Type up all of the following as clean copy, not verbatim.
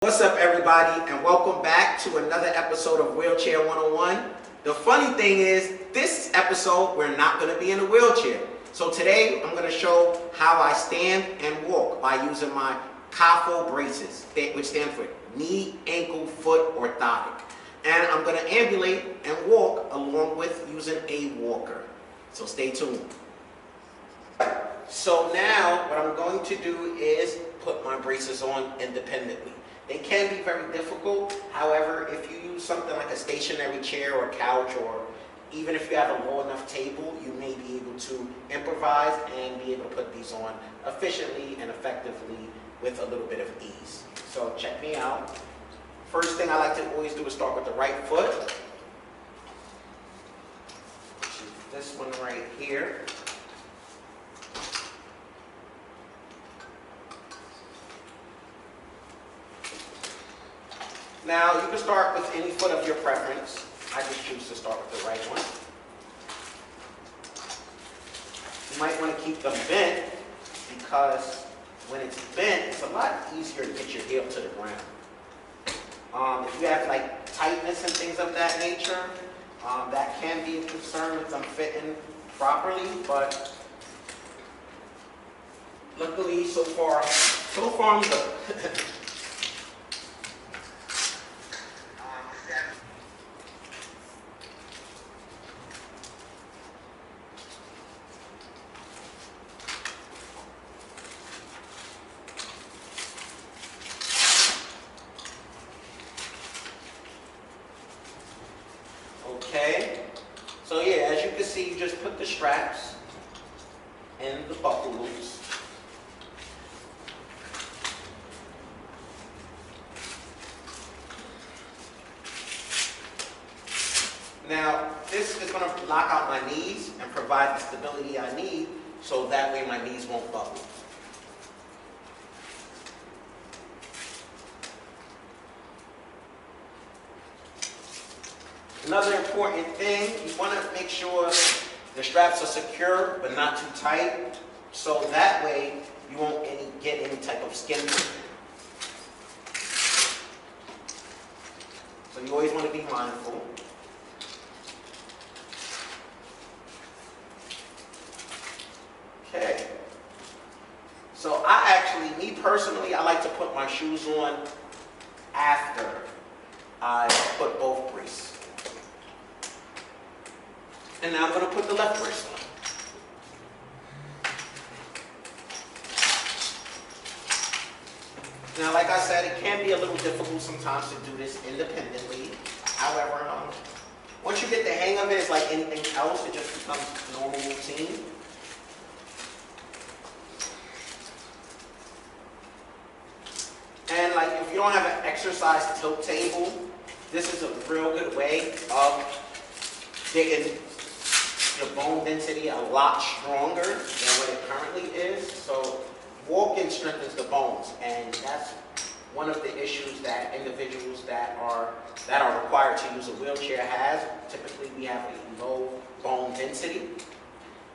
What's up, everybody, and welcome back to another episode of Wheelchair 101. The funny thing is, this episode, we're not going to be in a wheelchair. So today, I'm going to show how I stand and walk by using my CAFO braces, which stand for knee, ankle, foot, orthotic. And I'm going to ambulate and walk along with using a walker. So stay tuned. So now, what I'm going to do is put my braces on independently. They can be very difficult. However, if you use something like a stationary chair or couch, or even if you have a low enough table, you may be able to improvise and be able to put these on efficiently and effectively with a little bit of ease. So check me out. First thing I like to always do is start with the right foot, which is this one right here. Now, you can start with any foot of your preference. I just choose to start with the right one. You might want to keep them bent, because when it's bent, it's a lot easier to get your heel to the ground. If you have like tightness and things of that nature, that can be a concern with them fitting properly, but luckily so far I'm good. Okay, so yeah, as you can see, you just put the straps in the buckle loops. Now, this is going to lock out my knees and provide the stability I need, so that way my knees won't buckle. Another important thing, you want to make sure the straps are secure but not too tight, so that way you won't get any type of skin prick. So you always want to be mindful. Okay. So me personally, I like to put my shoes on after I put both braces. And now I'm going to put the left brace on. Now, like I said, it can be a little difficult sometimes to do this independently. However, once you get the hang of it, it's like anything else, it just becomes normal routine. And like, if you don't have an exercise tilt table, this is a real good way of getting your bone density a lot stronger than what it currently is. So walking strengthens the bones, and that's one of the issues that individuals that are required to use a wheelchair has. Typically, we have a low bone density.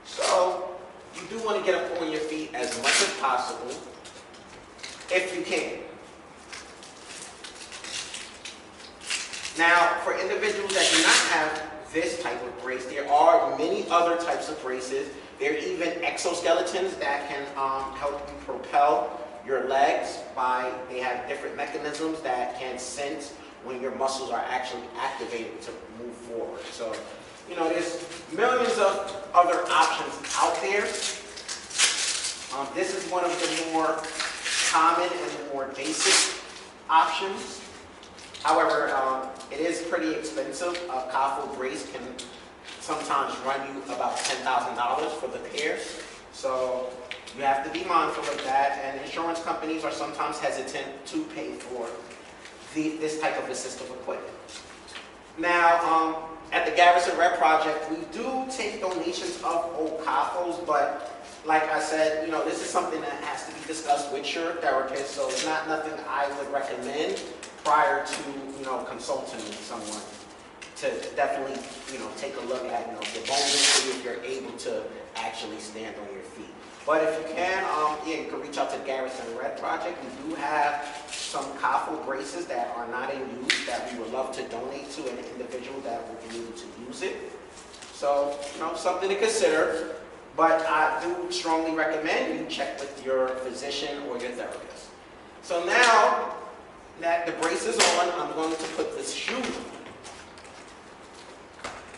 So you do want to get up on your feet as much as possible, if you can. Now, for individuals that do not have this type of brace, there are many other types of braces. There are even exoskeletons that can help you propel your legs they have different mechanisms that can sense when your muscles are actually activated to move forward. So, you know, there's millions of other options out there. This is one of the more common and more basic options. However, it is pretty expensive. A CAFO brace can sometimes run you about $10,000 for the pair. So you have to be mindful of that, and insurance companies are sometimes hesitant to pay for this type of assistive equipment. Now, at the Garrison Red Project, we do take donations of old CAFOs, but like I said, you know, this is something that has to be discussed with your therapist, so it's not nothing I would recommend prior to, you know, consulting with someone. to definitely, take a look at, the bone density if you're able to actually stand on your feet. But if you can, you can reach out to the Thinkredd Project. We do have some Kafu braces that are not in use that we would love to donate to an individual that will be able to use it. So, something to consider. But I do strongly recommend you check with your physician or your therapist. So now that the brace is on, I'm going to put this shoe on.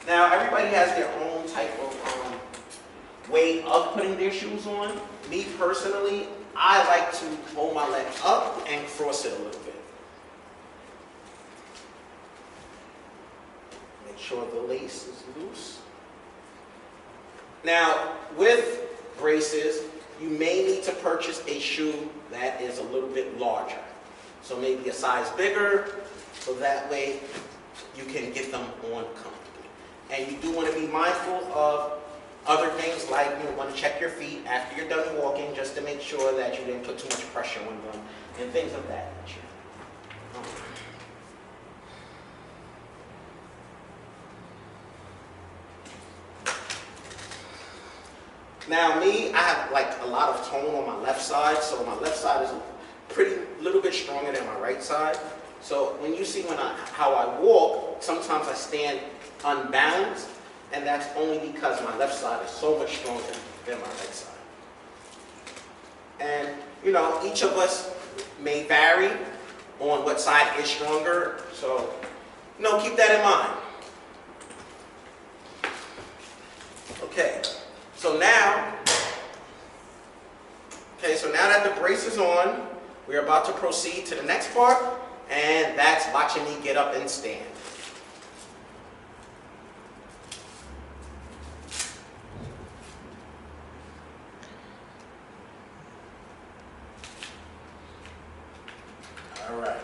Now, everybody has their own type of way of putting their shoes on. Me personally, I like to hold my leg up and cross it a little bit. Make sure the lace is loose. Now, with braces, you may need to purchase a shoe that is a little bit larger. So maybe a size bigger, so that way you can get them on comfortably. And you do want to be mindful of other things like you want to check your feet after you're done walking just to make sure that you didn't put too much pressure on them and things of that nature. Now me, I have like a lot of tone on my left side, so my left side is a little bit stronger than my right side. So when you see how I walk, sometimes I stand unbalanced, and that's only because my left side is so much stronger than my right side. And each of us may vary on what side is stronger, so keep that in mind. Okay, so now that the brace is on, we're about to proceed to the next part, and that's watching me get up and stand. All right.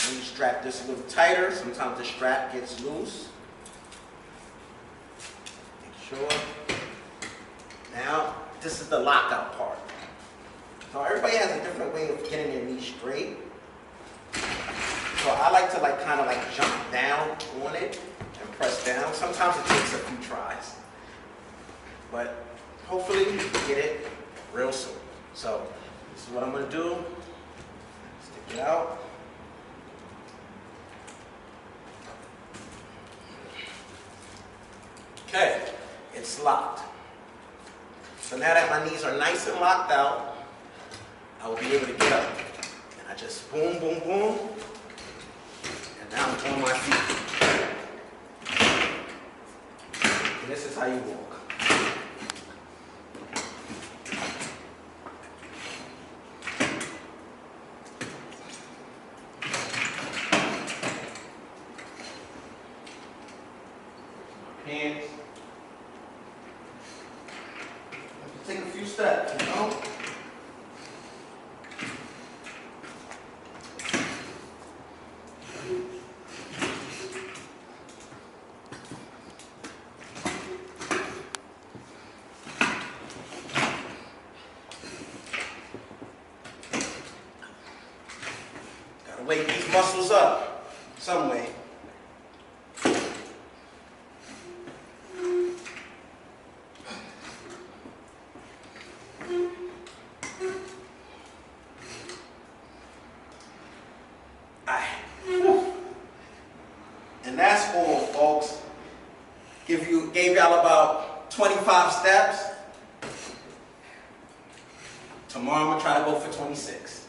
When you strap this a little tighter, sometimes the strap gets loose. Make sure. Now, this is the lockout part. So everybody has a different way of getting their knee straight. So I like to kind of jump down on it and press down. Sometimes it takes a few tries, but hopefully you get it real soon. So this is what I'm going to do. Stick it out. Okay, it's locked. So now that my knees are nice and locked out, I will be able to get up. And I just boom, boom, boom. And now I'm on my feet. And this is how you walk. Hands. Take a few steps, Gotta wake these muscles up some way. And that's all, folks. Gave y'all about 25 steps. Tomorrow I'm gonna try to go for 26.